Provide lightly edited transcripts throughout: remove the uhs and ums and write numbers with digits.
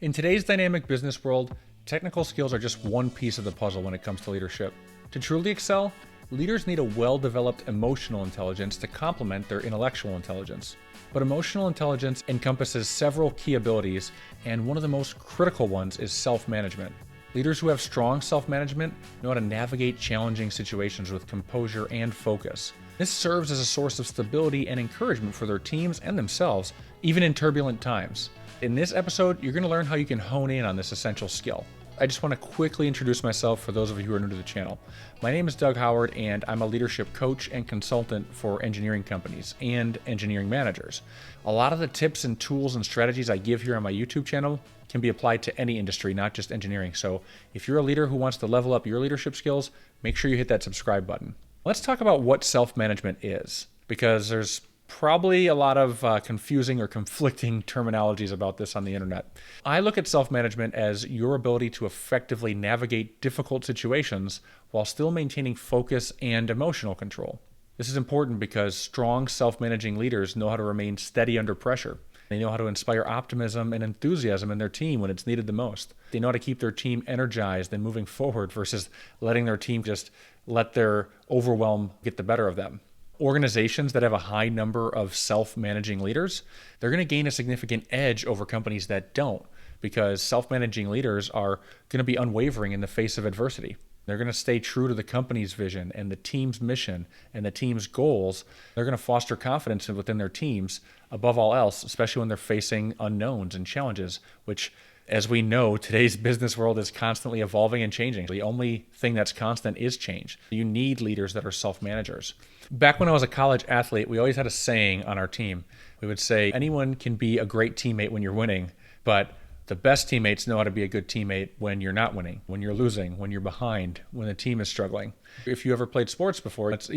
In today's dynamic business world, technical skills are just one piece of the puzzle when it comes to leadership. To truly excel, leaders need a well-developed emotional intelligence to complement their intellectual intelligence. But emotional intelligence encompasses several key abilities, and one of the most critical ones is self-management. Leaders who have strong self-management know how to navigate challenging situations with composure and focus. This serves as a source of stability and encouragement for their teams and themselves, even in turbulent times. In this episode, you're going to learn how you can hone in on this essential skill. I just want to quickly introduce myself for those of you who are new to the channel. My name is Doug Howard, and I'm a leadership coach and consultant for engineering companies and engineering managers. A lot of the tips and tools and strategies I give here on my YouTube channel can be applied to any industry, not just engineering. So if you're a leader who wants to level up your leadership skills, make sure you hit that subscribe button. Let's talk about what self-management is, because there's probably a lot of confusing or conflicting terminologies about this on the internet. I look at self-management as your ability to effectively navigate difficult situations while still maintaining focus and emotional control. This is important because strong self-managing leaders know how to remain steady under pressure. They know how to inspire optimism and enthusiasm in their team when it's needed the most. They know how to keep their team energized and moving forward versus letting their team just let their overwhelm get the better of them. Organizations that have a high number of self-managing leaders, they're going to gain a significant edge over companies that don't, because self-managing leaders are going to be unwavering in the face of adversity. They're going to stay true to the company's vision and the team's mission and the team's goals. They're going to foster confidence within their teams above all else, especially when they're facing unknowns and challenges, which, as we know, today's business world is constantly evolving and changing. The only thing that's constant is change. You need leaders that are self-managers. Back when I was a college athlete, we always had a saying on our team. We would say, anyone can be a great teammate when you're winning, but the best teammates know how to be a good teammate when you're not winning, when you're losing, when you're behind, when the team is struggling. If you ever played sports before, it's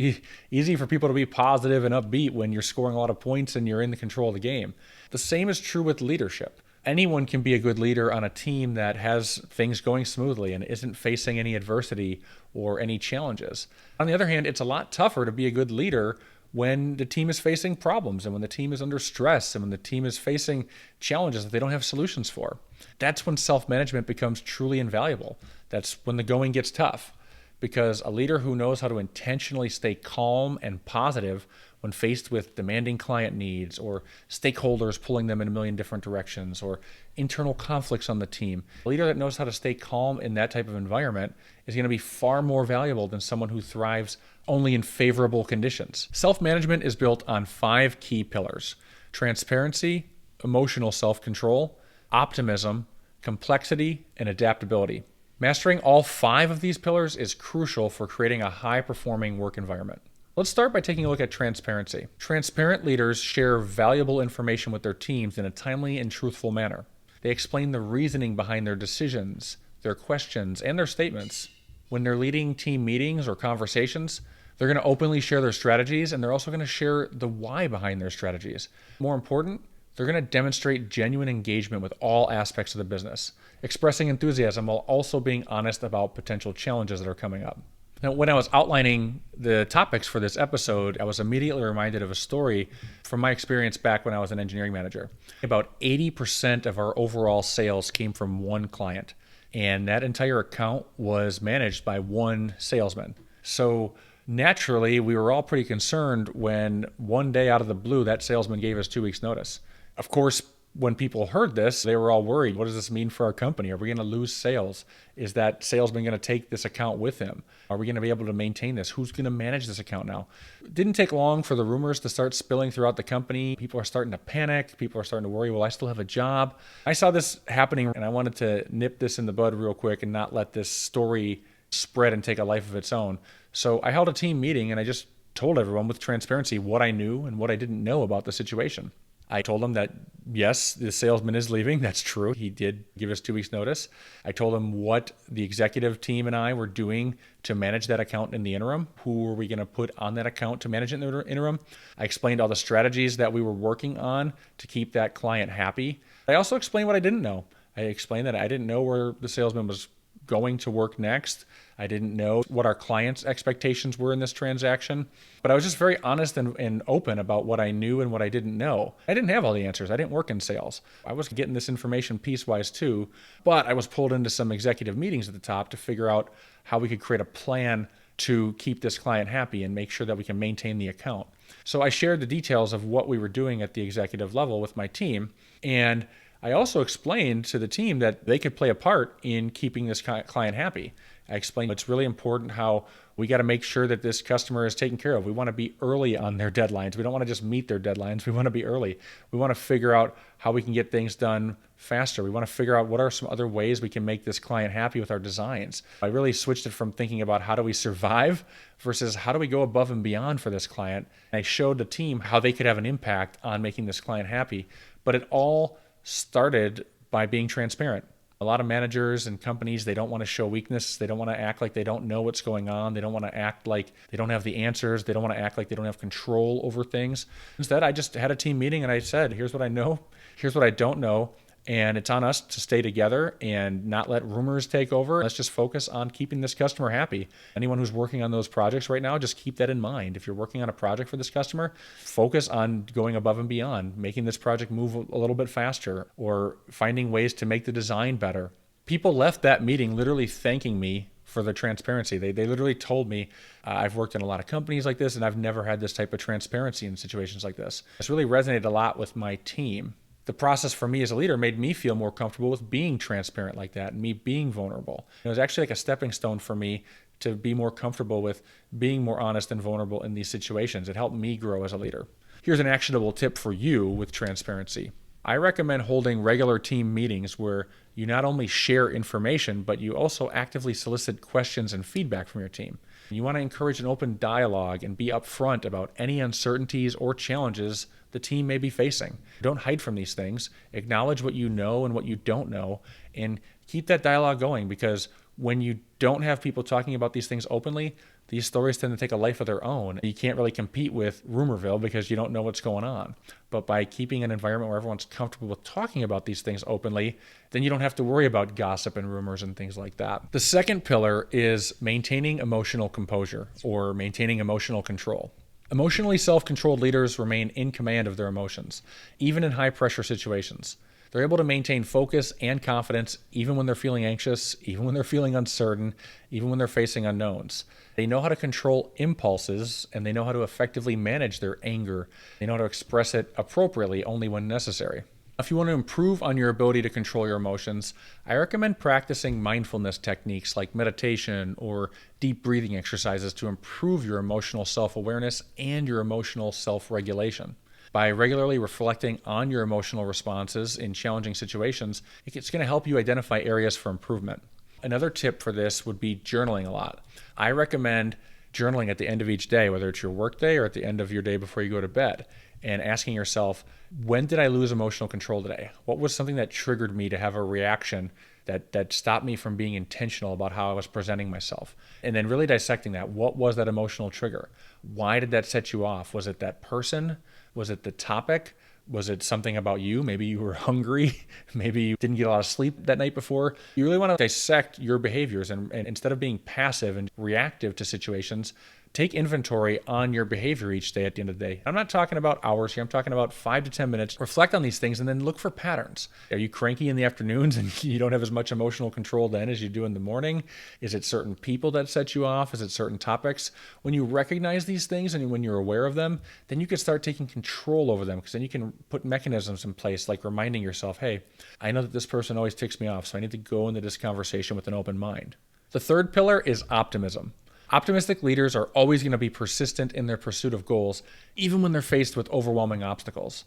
easy for people to be positive and upbeat when you're scoring a lot of points and you're in the control of the game. The same is true with leadership. Anyone can be a good leader on a team that has things going smoothly and isn't facing any adversity or any challenges. On the other hand, it's a lot tougher to be a good leader when the team is facing problems and when the team is under stress and when the team is facing challenges that they don't have solutions for. That's when self-management becomes truly invaluable. That's when the going gets tough, because a leader who knows how to intentionally stay calm and positive when faced with demanding client needs or stakeholders pulling them in a million different directions or internal conflicts on the team, a leader that knows how to stay calm in that type of environment is going to be far more valuable than someone who thrives only in favorable conditions. Self-management is built on 5 key pillars: transparency, emotional self-control, optimism, complexity, and adaptability. Mastering all 5 of these pillars is crucial for creating a high-performing work environment. Let's start by taking a look at transparency. Transparent leaders share valuable information with their teams in a timely and truthful manner. They explain the reasoning behind their decisions, their questions, and their statements. When they're leading team meetings or conversations, they're going to openly share their strategies, and they're also going to share the why behind their strategies. More important, they're going to demonstrate genuine engagement with all aspects of the business, expressing enthusiasm while also being honest about potential challenges that are coming up. Now, when I was outlining the topics for this episode, I was immediately reminded of a story from my experience back when I was an engineering manager. About 80% of our overall sales came from one client, and that entire account was managed by one salesman. So naturally, we were all pretty concerned when one day out of the blue, that salesman gave us 2 weeks notice. Of course, when people heard this, they were all worried. What does this mean for our company? Are we going to lose sales? Is that salesman going to take this account with him? Are we going to be able to maintain this? Who's going to manage this account now? It didn't take long for the rumors to start spilling throughout the company. People are starting to panic. People are starting to worry, will I still have a job? I saw this happening, and I wanted to nip this in the bud real quick and not let this story spread and take a life of its own. So I held a team meeting, and I just told everyone with transparency what I knew and what I didn't know about the situation. I told him that, yes, the salesman is leaving. That's true. He did give us 2 weeks notice. I told him what the executive team and I were doing to manage that account in the interim. Who were we going to put on that account to manage it in the interim? I explained all the strategies that we were working on to keep that client happy. I also explained what I didn't know. I explained that I didn't know where the salesman was going to work next. I didn't know what our clients' expectations were in this transaction, but I was just very honest and open about what I knew and what I didn't know. I didn't have all the answers. I didn't work in sales. I was getting this information piecewise too, but I was pulled into some executive meetings at the top to figure out how we could create a plan to keep this client happy and make sure that we can maintain the account. So I shared the details of what we were doing at the executive level with my team, and I also explained to the team that they could play a part in keeping this client happy. I explained it's really important how we got to make sure that this customer is taken care of. We want to be early on their deadlines. We don't want to just meet their deadlines. We want to be early. We want to figure out how we can get things done faster. We want to figure out what are some other ways we can make this client happy with our designs. I really switched it from thinking about how do we survive versus how do we go above and beyond for this client. And I showed the team how they could have an impact on making this client happy. But it all started by being transparent. A lot of managers and companies, they don't want to show weakness. They don't want to act like they don't know what's going on. They don't want to act like they don't have the answers. They don't want to act like they don't have control over things. Instead, I just had a team meeting and I said, here's what I know, here's what I don't know. And it's on us to stay together and not let rumors take over. Let's just focus on keeping this customer happy. Anyone who's working on those projects right now, just keep that in mind. If you're working on a project for this customer, focus on going above and beyond, making this project move a little bit faster or finding ways to make the design better. People left that meeting literally thanking me for the transparency. They literally told me, I've worked in a lot of companies like this and I've never had this type of transparency in situations like this. This really resonated a lot with my team. The process for me as a leader made me feel more comfortable with being transparent like that and me being vulnerable. It was actually like a stepping stone for me to be more comfortable with being more honest and vulnerable in these situations. It helped me grow as a leader. Here's an actionable tip for you with transparency. I recommend holding regular team meetings where you not only share information, but you also actively solicit questions and feedback from your team. You want to encourage an open dialogue and be upfront about any uncertainties or challenges the team may be facing. Don't hide from these things. Acknowledge what you know and what you don't know, and keep that dialogue going, because when you don't have people talking about these things openly, these stories tend to take a life of their own. You can't really compete with Rumorville because you don't know what's going on. But by keeping an environment where everyone's comfortable with talking about these things openly, then you don't have to worry about gossip and rumors and things like that. The second pillar is maintaining emotional composure or maintaining emotional control. Emotionally self-controlled leaders remain in command of their emotions, even in high-pressure situations. They're able to maintain focus and confidence even when they're feeling anxious, even when they're feeling uncertain, even when they're facing unknowns. They know how to control impulses, and they know how to effectively manage their anger. They know how to express it appropriately only when necessary. If you want to improve on your ability to control your emotions, I recommend practicing mindfulness techniques like meditation or deep breathing exercises to improve your emotional self-awareness and your emotional self-regulation. By regularly reflecting on your emotional responses in challenging situations, it's going to help you identify areas for improvement. Another tip for this would be journaling a lot. I recommend journaling at the end of each day, whether it's your work day or at the end of your day before you go to bed, and asking yourself, when did I lose emotional control today? What was something that triggered me to have a reaction that stopped me from being intentional about how I was presenting myself? And then really dissecting that. What was that emotional trigger? Why did that set you off? Was it that person? Was it the topic? Was it something about you? Maybe you were hungry. Maybe you didn't get a lot of sleep that night before. You really want to dissect your behaviors and instead of being passive and reactive to situations, take inventory on your behavior each day at the end of the day. I'm not talking about hours here. I'm talking about 5 to 10 minutes. Reflect on these things and then look for patterns. Are you cranky in the afternoons and you don't have as much emotional control then as you do in the morning? Is it certain people that set you off? Is it certain topics? When you recognize these things and when you're aware of them, then you can start taking control over them, because then you can put mechanisms in place like reminding yourself, hey, I know that this person always ticks me off, so I need to go into this conversation with an open mind. The third pillar is optimism. Optimistic leaders are always going to be persistent in their pursuit of goals, even when they're faced with overwhelming obstacles.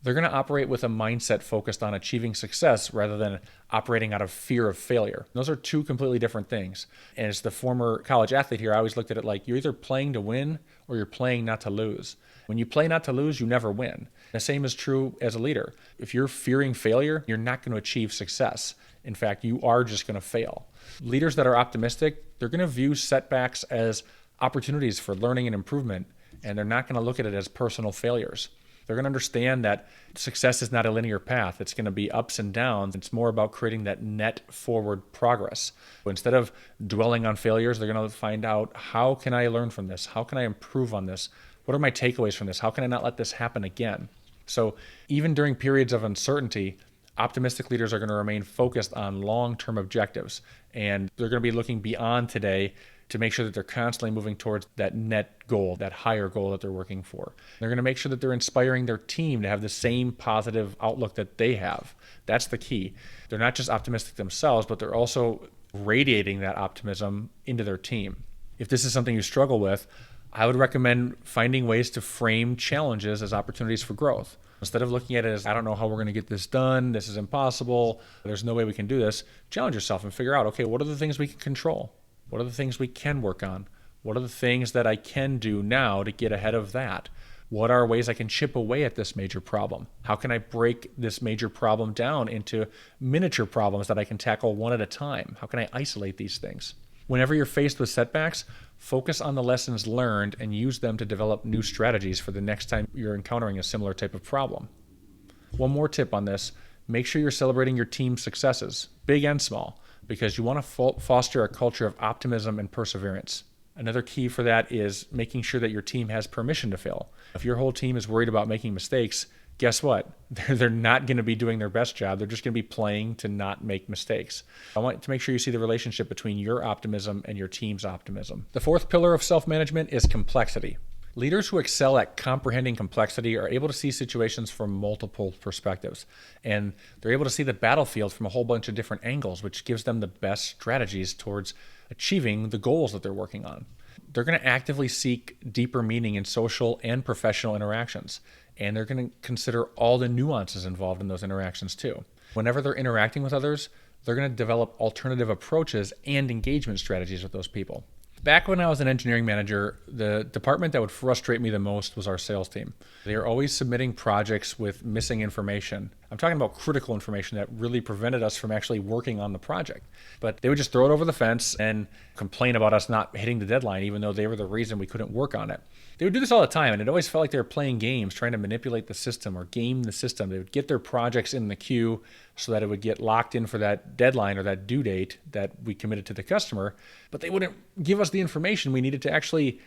They're going to operate with a mindset focused on achieving success rather than operating out of fear of failure. Those are two completely different things. And as the former college athlete here, I always looked at it like you're either playing to win or you're playing not to lose. When you play not to lose, you never win. The same is true as a leader. If you're fearing failure, you're not going to achieve success. In fact, you are just going to fail. Leaders that are optimistic, they're going to view setbacks as opportunities for learning and improvement, and they're not going to look at it as personal failures. They're going to understand that success is not a linear path. It's going to be ups and downs. It's more about creating that net forward progress. So instead of dwelling on failures, they're going to find out, how can I learn from this? How can I improve on this? What are my takeaways from this? How can I not let this happen again? So even during periods of uncertainty, optimistic leaders are going to remain focused on long-term objectives, and they're going to be looking beyond today to make sure that they're constantly moving towards that net goal, that higher goal that they're working for. They're going to make sure that they're inspiring their team to have the same positive outlook that they have. That's the key. They're not just optimistic themselves, but they're also radiating that optimism into their team. If this is something you struggle with, I would recommend finding ways to frame challenges as opportunities for growth. Instead of looking at it as, I don't know how we're going to get this done, this is impossible, there's no way we can do this, challenge yourself and figure out, okay, what are the things we can control? What are the things we can work on? What are the things that I can do now to get ahead of that? What are ways I can chip away at this major problem? How can I break this major problem down into miniature problems that I can tackle one at a time? How can I isolate these things? Whenever you're faced with setbacks, focus on the lessons learned and use them to develop new strategies for the next time you're encountering a similar type of problem. One more tip on this: make sure you're celebrating your team's successes, big and small, because you want to foster a culture of optimism and perseverance. Another key for that is making sure that your team has permission to fail. If your whole team is worried about making mistakes, guess what? They're not going to be doing their best job. They're just going to be playing to not make mistakes. I want to make sure you see the relationship between your optimism and your team's optimism. The fourth pillar of self-management is complexity. Leaders who excel at comprehending complexity are able to see situations from multiple perspectives, and they're able to see the battlefield from a whole bunch of different angles, which gives them the best strategies towards achieving the goals that they're working on. They're going to actively seek deeper meaning in social and professional interactions, and they're going to consider all the nuances involved in those interactions too. Whenever they're interacting with others, they're going to develop alternative approaches and engagement strategies with those people. Back when I was an engineering manager, the department that would frustrate me the most was our sales team. They are always submitting projects with missing information. I'm talking about critical information that really prevented us from actually working on the project. But they would just throw it over the fence and complain about us not hitting the deadline, even though they were the reason we couldn't work on it. They would do this all the time, and it always felt like they were playing games, trying to manipulate the system or game the system. They would get their projects in the queue so that it would get locked in for that deadline or that due date that we committed to the customer, but they wouldn't give us the information we needed to actually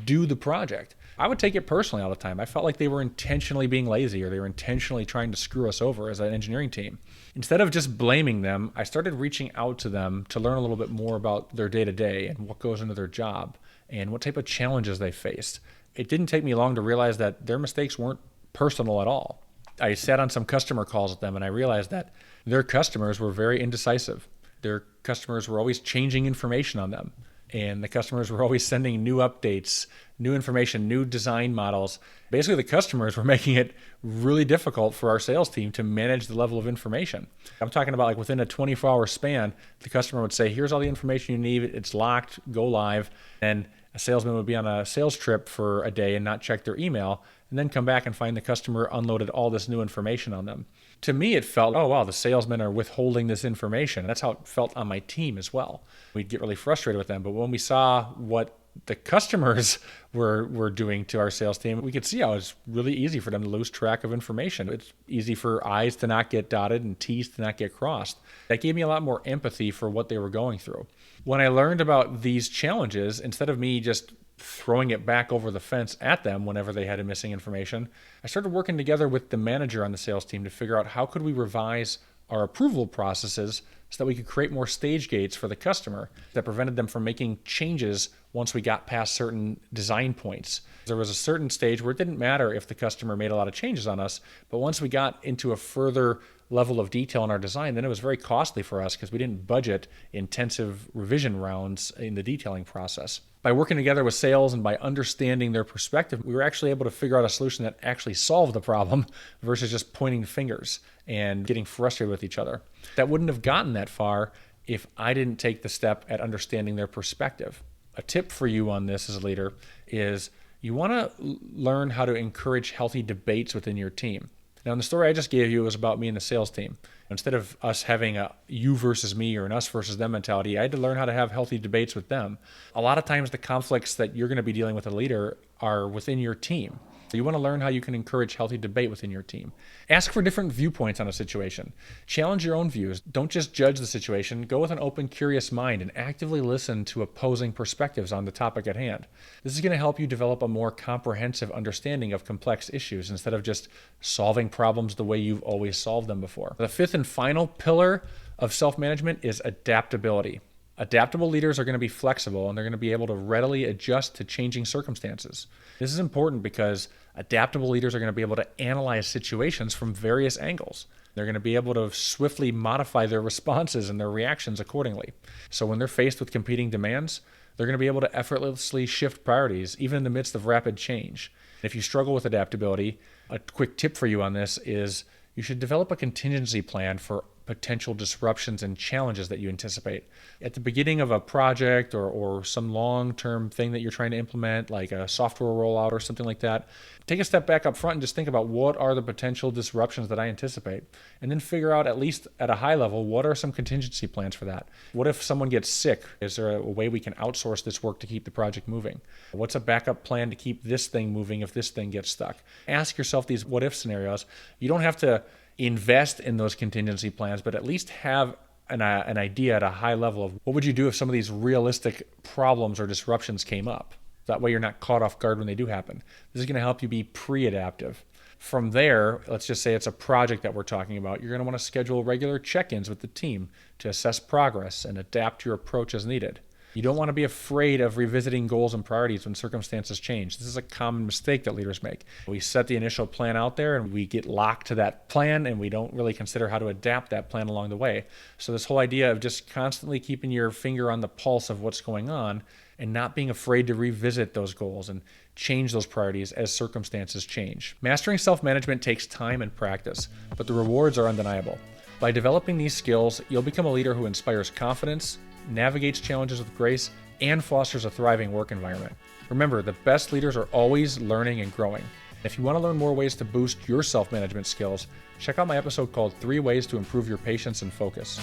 do the project. I would take it personally all the time. I felt like they were intentionally being lazy, or they were intentionally trying to screw us over as an engineering team. Instead of just blaming them, I started reaching out to them to learn a little bit more about their day-to-day and what goes into their job and what type of challenges they faced. It didn't take me long to realize that their mistakes weren't personal at all. I sat on some customer calls with them, and I realized that their customers were very indecisive. Their customers were always changing information on them, and the customers were always sending new updates, new information, new design models. Basically, the customers were making it really difficult for our sales team to manage the level of information. I'm talking about like within a 24-hour span, the customer would say, here's all the information you need, it's locked, go live. And a salesman would be on a sales trip for a day and not check their email, and then come back and find the customer unloaded all this new information on them. To me, it felt, oh wow, the salesmen are withholding this information. That's how it felt on my team as well. We'd get really frustrated with them, but when we saw what the customers were doing to our sales team, we could see how it's really easy for them to lose track of information. It's easy for I's to not get dotted and T's to not get crossed. That gave me a lot more empathy for what they were going through. When I learned about these challenges, instead of me just throwing it back over the fence at them whenever they had missing information, I started working together with the manager on the sales team to figure out how could we revise our approval processes so that we could create more stage gates for the customer that prevented them from making changes once we got past certain design points. There was a certain stage where it didn't matter if the customer made a lot of changes on us, but once we got into a further level of detail in our design, then it was very costly for us because we didn't budget intensive revision rounds in the detailing process. By working together with sales and by understanding their perspective, we were actually able to figure out a solution that actually solved the problem versus just pointing fingers and getting frustrated with each other. That wouldn't have gotten that far if I didn't take the step at understanding their perspective. A tip for you on this as a leader is you want to learn how to encourage healthy debates within your team. Now, in the story I just gave you, it was about me and the sales team. Instead of us having a you versus me or an us versus them mentality, I had to learn how to have healthy debates with them. A lot of times the conflicts that you're going to be dealing with a leader are within your team. So you want to learn how you can encourage healthy debate within your team. Ask for different viewpoints on a situation. Challenge your own views. Don't just judge the situation. Go with an open, curious mind and actively listen to opposing perspectives on the topic at hand. This is going to help you develop a more comprehensive understanding of complex issues instead of just solving problems the way you've always solved them before. The fifth and final pillar of self-management is adaptability. Adaptable leaders are going to be flexible and they're going to be able to readily adjust to changing circumstances. This is important because adaptable leaders are going to be able to analyze situations from various angles. They're going to be able to swiftly modify their responses and their reactions accordingly. So when they're faced with competing demands, they're going to be able to effortlessly shift priorities, even in the midst of rapid change. If you struggle with adaptability, a quick tip for you on this is you should develop a contingency plan for potential disruptions and challenges that you anticipate. At the beginning of a project or some long-term thing that you're trying to implement, like a software rollout or something like that, take a step back up front and just think about what are the potential disruptions that I anticipate, and then figure out, at least at a high level, what are some contingency plans for that. What if someone gets sick? Is there a way we can outsource this work to keep the project moving? What's a backup plan to keep this thing moving if this thing gets stuck? Ask yourself these what if scenarios. You don't have to invest in those contingency plans, but at least have an idea at a high level of what would you do if some of these realistic problems or disruptions came up. That way you're not caught off guard when they do happen. This is going to help you be pre-adaptive. From there, let's just say it's a project that we're talking about. You're going to want to schedule regular check-ins with the team to assess progress and adapt your approach as needed. You don't want to be afraid of revisiting goals and priorities when circumstances change. This is a common mistake that leaders make. We set the initial plan out there and we get locked to that plan and we don't really consider how to adapt that plan along the way. So this whole idea of just constantly keeping your finger on the pulse of what's going on and not being afraid to revisit those goals and change those priorities as circumstances change. Mastering self-management takes time and practice, but the rewards are undeniable. By developing these skills, you'll become a leader who inspires confidence, navigates challenges with grace, and fosters a thriving work environment. Remember, the best leaders are always learning and growing. If you want to learn more ways to boost your self-management skills, check out my episode called 3 Ways to Improve Your Patience and Focus.